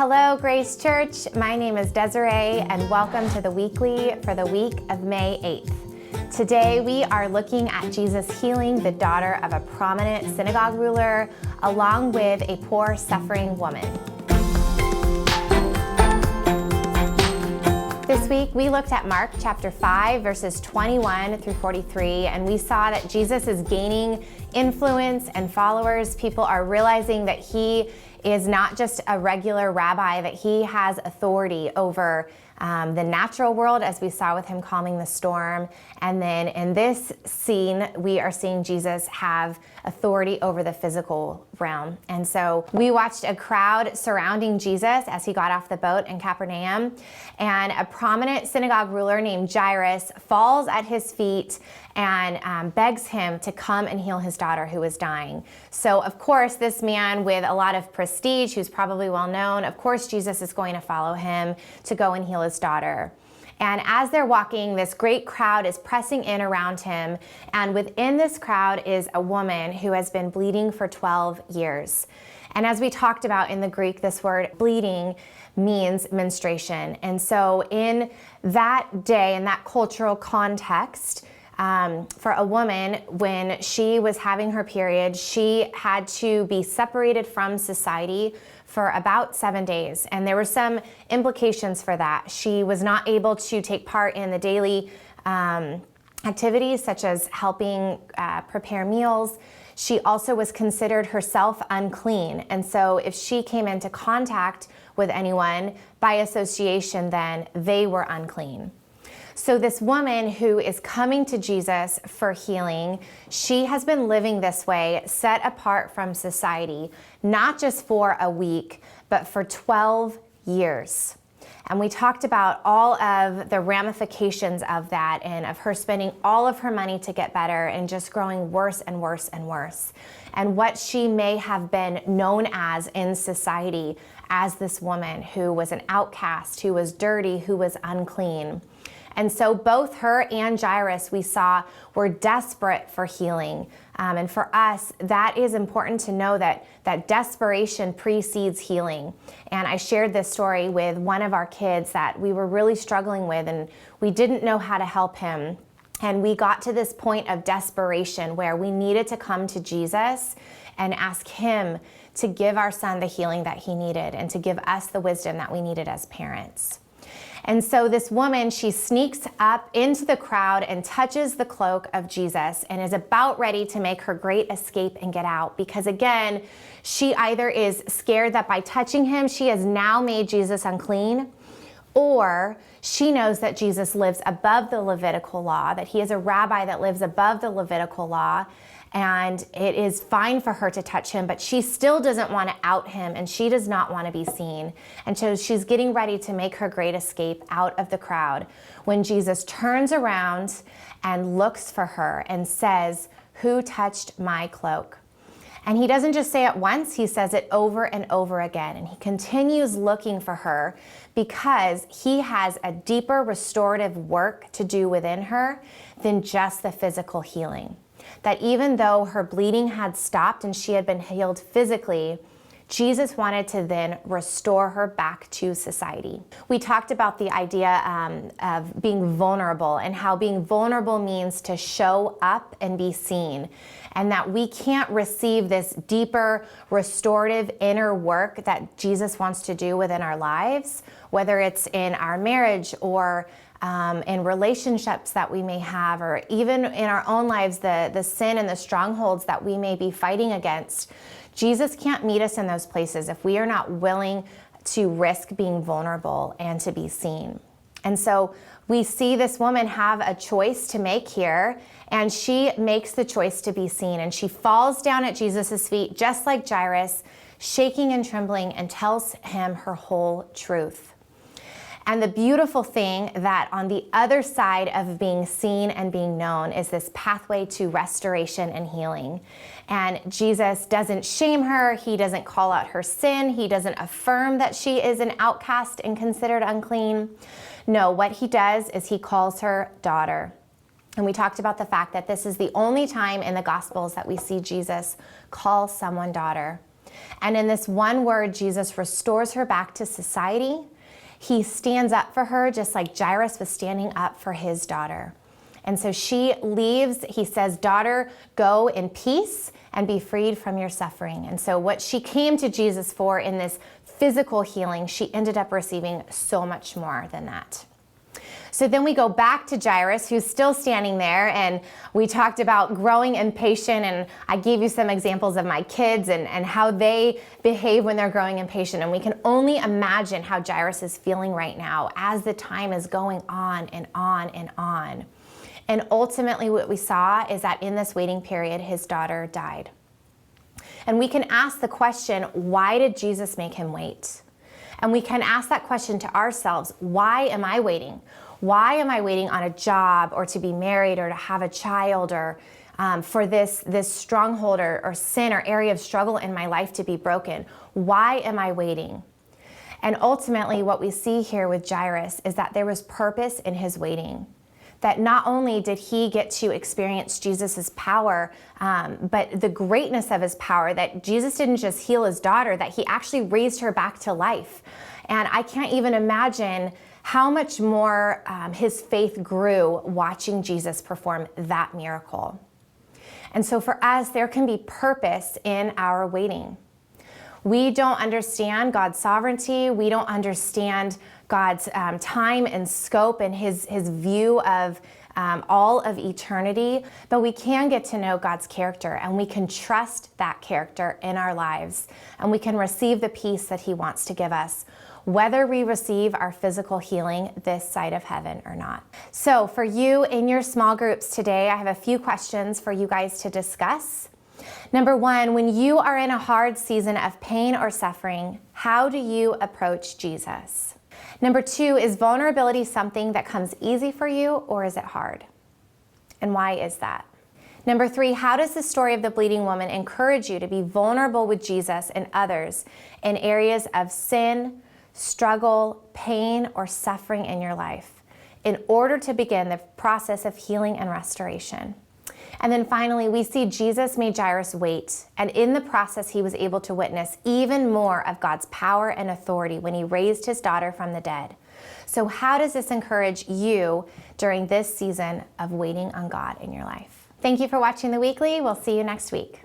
Hello, Grace Church. My name is Desiree, and welcome to the weekly for the week of May 8th. Today, we are looking at Jesus healing the daughter of a prominent synagogue ruler, along with a poor, suffering woman. This week, we looked at Mark chapter 5, verses 21 through 43, and we saw that Jesus is gaining influence and followers. People are realizing that he is not just a regular rabbi, that he has authority over the natural world, as we saw with him calming the storm. And then in this scene, we are seeing Jesus have authority over the physical realm. And so we watched a crowd surrounding Jesus as he got off the boat in Capernaum, and a prominent synagogue ruler named Jairus falls at his feet and begs him to come and heal his daughter who is dying. So of course, this man with a lot of prestige, who's probably well known, of course Jesus is going to follow him to go and heal his daughter. And as they're walking, this great crowd is pressing in around him, and within this crowd is a woman who has been bleeding for 12 years. And as we talked about in the Greek, this word bleeding means menstruation. And so in that day, in that cultural context, for a woman, when she was having her period, she had to be separated from society for about 7 days. And there were some implications for that. She was not able to take part in the daily activities, such as helping prepare meals. She also was considered herself unclean. And so if she came into contact with anyone, by association, then they were unclean. So this woman who is coming to Jesus for healing, she has been living this way, set apart from society, not just for a week, but for 12 years. And we talked about all of the ramifications of that, and of her spending all of her money to get better and just growing worse and worse and worse. And what she may have been known as in society as this woman who was an outcast, who was dirty, who was unclean. And so both her and Jairus, we saw, were desperate for healing. And for us, that is important to know, that desperation precedes healing. And I shared this story with one of our kids that we were really struggling with, and we didn't know how to help him. And we got to this point of desperation where we needed to come to Jesus and ask him to give our son the healing that he needed, and to give us the wisdom that we needed as parents. And so this woman, she sneaks up into the crowd and touches the cloak of Jesus, and is about ready to make her great escape and get out. Because again, she either is scared that by touching him, she has now made Jesus unclean, or she knows that Jesus lives above the Levitical law, that he is a rabbi that lives above the Levitical law, and it is fine for her to touch him, but she still doesn't want to out him, and she does not want to be seen. And so she's getting ready to make her great escape out of the crowd when Jesus turns around and looks for her and says, "Who touched my cloak?" And he doesn't just say it once, he says it over and over again. And he continues looking for her because he has a deeper restorative work to do within her than just the physical healing. That even though her bleeding had stopped and she had been healed physically, Jesus wanted to then restore her back to society. We talked about the idea of being vulnerable, and how being vulnerable means to show up and be seen, and that we can't receive this deeper restorative inner work that Jesus wants to do within our lives, whether it's in our marriage or in relationships that we may have, or even in our own lives, the sin and the strongholds that we may be fighting against. Jesus can't meet us in those places if we are not willing to risk being vulnerable and to be seen. And so we see this woman have a choice to make here, and she makes the choice to be seen. And she falls down at Jesus' feet, just like Jairus, shaking and trembling, and tells him her whole truth. And the beautiful thing that on the other side of being seen and being known is this pathway to restoration and healing. And Jesus doesn't shame her. He doesn't call out her sin. He doesn't affirm that she is an outcast and considered unclean. No, what he does is he calls her daughter. And we talked about the fact that this is the only time in the Gospels that we see Jesus call someone daughter. And in this one word, Jesus restores her back to society. He stands up for her just like Jairus was standing up for his daughter. And so she leaves. He says, daughter, go in peace and be freed from your suffering. And so what she came to Jesus for in this physical healing, she ended up receiving so much more than that. So then we go back to Jairus, who's still standing there, and we talked about growing impatient, and I gave you some examples of my kids and how they behave when they're growing impatient, and we can only imagine how Jairus is feeling right now as the time is going on and on and on. And ultimately what we saw is that in this waiting period, his daughter died. And we can ask the question, why did Jesus make him wait? And we can ask that question to ourselves, why am I waiting? Why am I waiting on a job or to be married or to have a child or for this stronghold or sin or area of struggle in my life to be broken? Why am I waiting? And ultimately what we see here with Jairus is that there was purpose in his waiting. That not only did he get to experience Jesus's power, but the greatness of his power, that Jesus didn't just heal his daughter, that he actually raised her back to life. And I can't even imagine how much more his faith grew watching Jesus perform that miracle. And so for us, there can be purpose in our waiting. We don't understand God's sovereignty. We don't understand God's time and scope and his view of all of eternity, but we can get to know God's character, and we can trust that character in our lives, and we can receive the peace that he wants to give us, whether we receive our physical healing this side of heaven or not. So for you in your small groups today, I have a few questions for you guys to discuss. Number one, when you are in a hard season of pain or suffering, how do you approach Jesus? Number two, is vulnerability something that comes easy for you, or is it hard? And why is that? Number three, how does the story of the bleeding woman encourage you to be vulnerable with Jesus and others in areas of sin, struggle, pain, or suffering in your life in order to begin the process of healing and restoration? And then finally, we see Jesus made Jairus wait, and in the process, he was able to witness even more of God's power and authority when he raised his daughter from the dead. So how does this encourage you during this season of waiting on God in your life? Thank you for watching The Weekly. We'll see you next week.